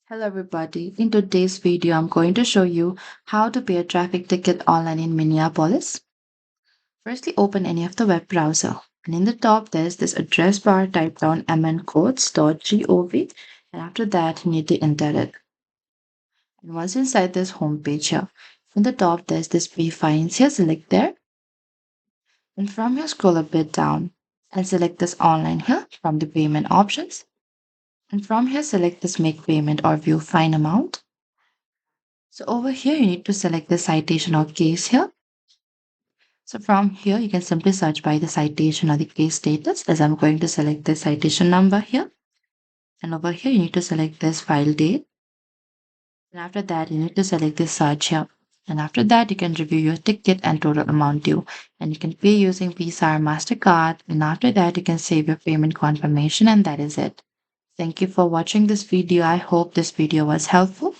Hello everybody. In today's video, I'm going to show you how to pay a traffic ticket online in Minneapolis. Firstly, open any of the web browser. And in the top, there's this address bar. Type down mncodes.gov. And after that, you need to enter it. And once inside this home page here, in the top, there's this pay fines here. Select there. And from here, scroll a bit down and select this online here from the payment options. And from here, select this make payment or view fine amount. So over here, you need to select the citation or case here. So from here, you can simply search by the citation or the case status, as I'm going to select the citation number here. And over here, you need to select this file date. And after that, you need to select this search here. And after that, you can review your ticket and total amount due. And you can pay using Visa or MasterCard. And after that, you can save your payment confirmation, and that is it. Thank you for watching this video. I hope this video was helpful.